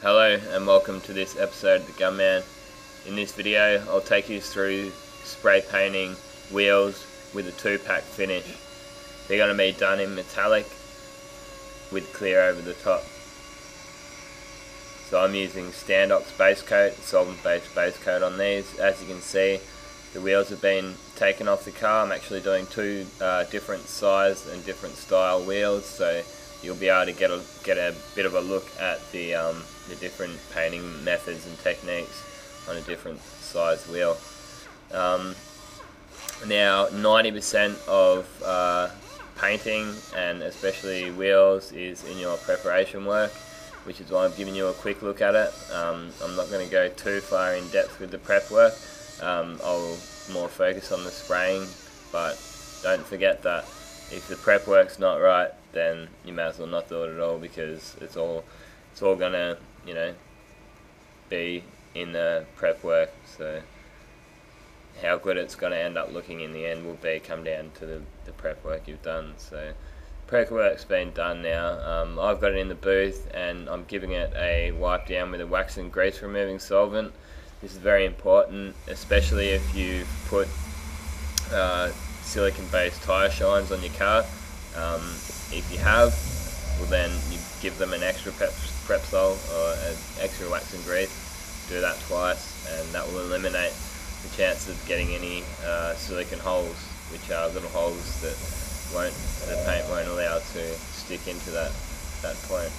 Hello and welcome to this episode of The Gunman. In this video I'll take you through spray painting wheels with a 2-pack finish. They're going to be done in metallic with clear over the top. So I'm using Standox base coat, solvent based base coat on these. As you can see, the wheels have been taken off the car. I'm actually doing two different size and different style wheels, so you'll be able to get a bit of a look at the different painting methods and techniques on a different size wheel. Now 90% of painting, and especially wheels, is in your preparation work, which is why I'm giving you a quick look at it. I'm not going to go too far in depth with the prep work. I'll more focus on the spraying, but don't forget that if the prep work's not right, then you may as well not do it at all, because it's all gonna, be in the prep work. So how good it's gonna end up looking in the end will come down to the prep work you've done. So prep work's been done now. I've got it in the booth and I'm giving it a wipe down with a wax and grease removing solvent. This is very important, especially if you put silicon-based tyre shines on your car. If you have, well, then you give them an extra Prepsol or an extra wax and grease. Do that twice, and that will eliminate the chance of getting any silicon holes, which are little holes that the paint won't allow to stick into that point.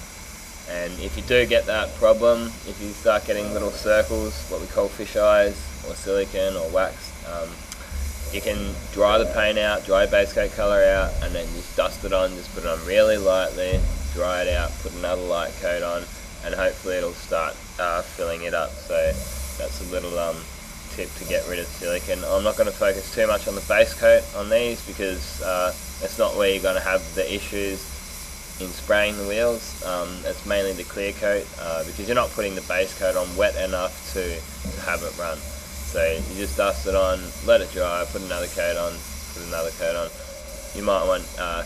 And if you do get that problem, if you start getting little circles, what we call fish eyes, or silicon or wax, you can dry the paint out, dry your base coat colour out, and then just dust it on, just put it on really lightly, dry it out, put another light coat on, and hopefully it'll start filling it up. So that's a little tip to get rid of silicon. I'm not going to focus too much on the base coat on these, because it's not where you're going to have the issues in spraying the wheels. It's mainly the clear coat, because you're not putting the base coat on wet enough to have it run. So you just dust it on, let it dry, put another coat on, put another coat on. You might want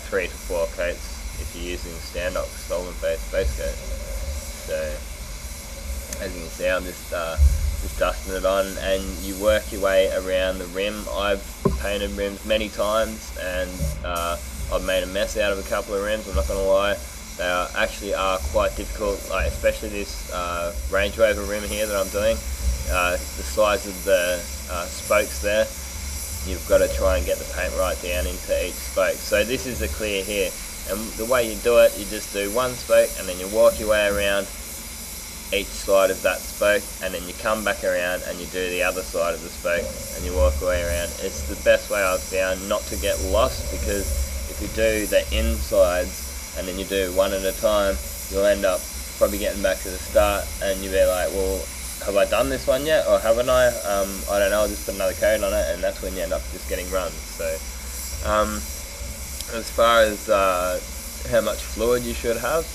3 to 4 coats if you're using Standox solvent-based base coat. So as you can see, I'm just dusting it on, and you work your way around the rim. I've painted rims many times, and I've made a mess out of a couple of rims, I'm not going to lie. They actually are quite difficult, like especially this Range Rover rim here that I'm doing. The size of the spokes there, you've got to try and get the paint right down into each spoke. So this is the clear here, and the way you do it, you just do one spoke and then you walk your way around each side of that spoke, and then you come back around and you do the other side of the spoke and you walk your way around. It's the best way I've found not to get lost, because if you do the insides and then you do one at a time, you'll end up probably getting back to the start and you'll be like, well, have I done this one yet, or haven't I? I don't know, I'll just put another coat on it, and that's when you end up just getting runs. So as far as how much fluid you should have,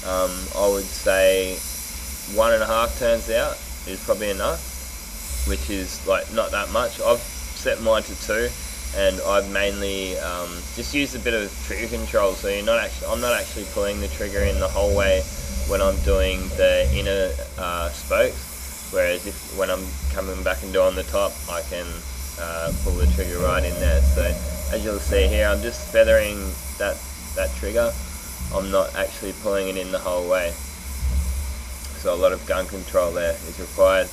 I would say 1.5 turns out is probably enough, which is like not that much. I've set mine to 2, and I've mainly just used a bit of trigger control, so I'm not actually pulling the trigger in the whole way when I'm doing the inner spokes. Whereas when I'm coming back and doing the top, I can pull the trigger right in there. So as you'll see here, I'm just feathering that trigger. I'm not actually pulling it in the whole way. So a lot of gun control there is required.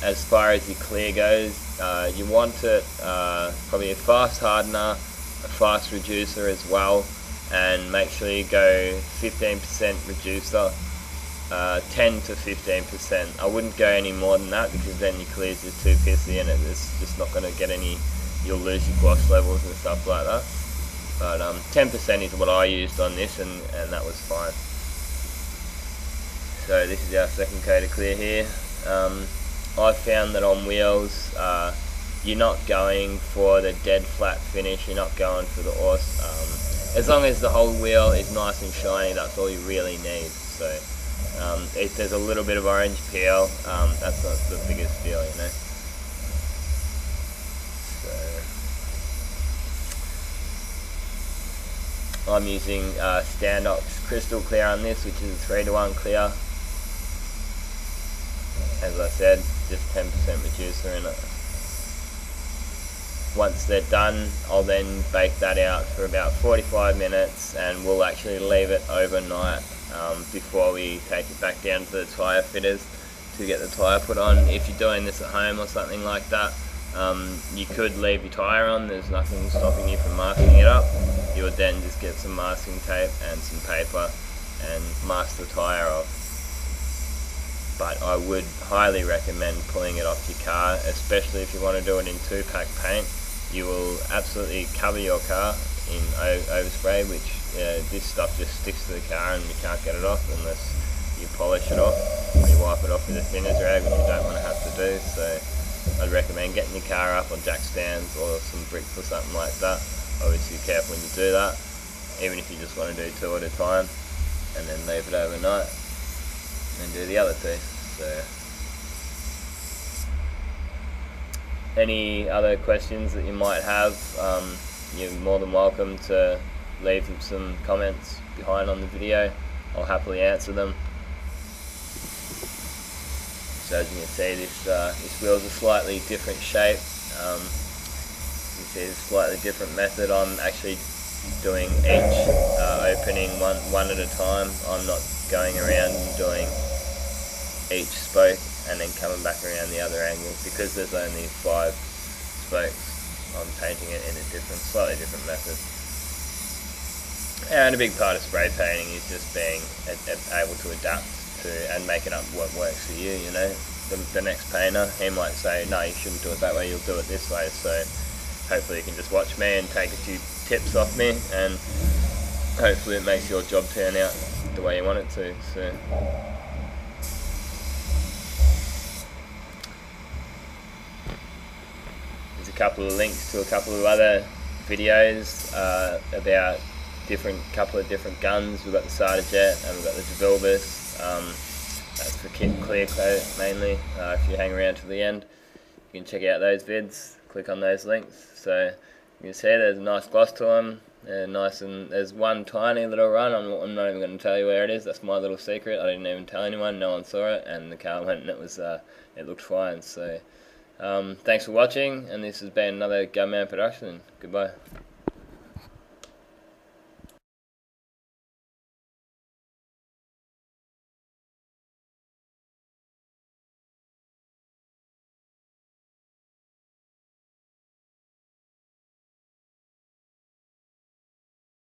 As far as your clear goes, you want it probably a fast hardener, a fast reducer as well, and make sure you go 15% reducer. 10 to 15%. I wouldn't go any more than that, because then your clears is too pissy and it's just not going to get any, you'll lose your gloss levels and stuff like that. But 10% is what I used on this, and that was fine. So this is our second coat of clear here. I've found that on wheels, you're not going for the dead flat finish, you're not going for the awesome. As long as the whole wheel is nice and shiny, that's all you really need. So if there's a little bit of orange peel, that's not the biggest deal, So I'm using Standox Crystal Clear on this, which is a 3-to-1 clear. as I said, just 10% reducer in it. Once they're done, I'll then bake that out for about 45 minutes, and we'll actually leave it overnight before we take it back down to the tyre fitters to get the tyre put on. If you're doing this at home or something like that, you could leave your tyre on. There's nothing stopping you from masking it up. You would then just get some masking tape and some paper and mask the tyre off. But I would highly recommend pulling it off your car, especially if you want to do it in 2-pack paint. You will absolutely cover your car in overspray, which this stuff just sticks to the car and you can't get it off unless you polish it off or you wipe it off with a thinner's rag, which you don't want to have to do. So I'd recommend getting your car up on jack stands or some bricks or something like that. Obviously be careful when you do that, even if you just want to do 2 at a time, and then leave it overnight and do the other 2. So any other questions that you might have, you're more than welcome to leave some comments behind on the video. I'll happily answer them. So as you can see, this wheel's a slightly different shape. You see, it's a slightly different method. I'm actually doing each opening one at a time. I'm not going around and doing each spoke and then coming back around the other angle, because there's only 5 spokes. I'm painting it in a slightly different method. And a big part of spray painting is just being able to adapt to and making up what works for you. You know, the next painter, he might say, no, you shouldn't do it that way, you'll do it this way. So hopefully you can just watch me and take a few tips off me, and hopefully it makes your job turn out the way you want it to. So there's a couple of links to a couple of other videos about couple of different guns. We've got the Sardajet and we've got the Devilbus. That's for clear coat mainly. If you hang around to the end, you can check out those vids, click on those links. So you can see there's a nice gloss to them. They're nice, and there's one tiny little run. I'm not even going to tell you where it is. That's my little secret. I didn't even tell anyone. No one saw it, and the car went and it looked fine. So thanks for watching, and this has been another Gunman production. Goodbye.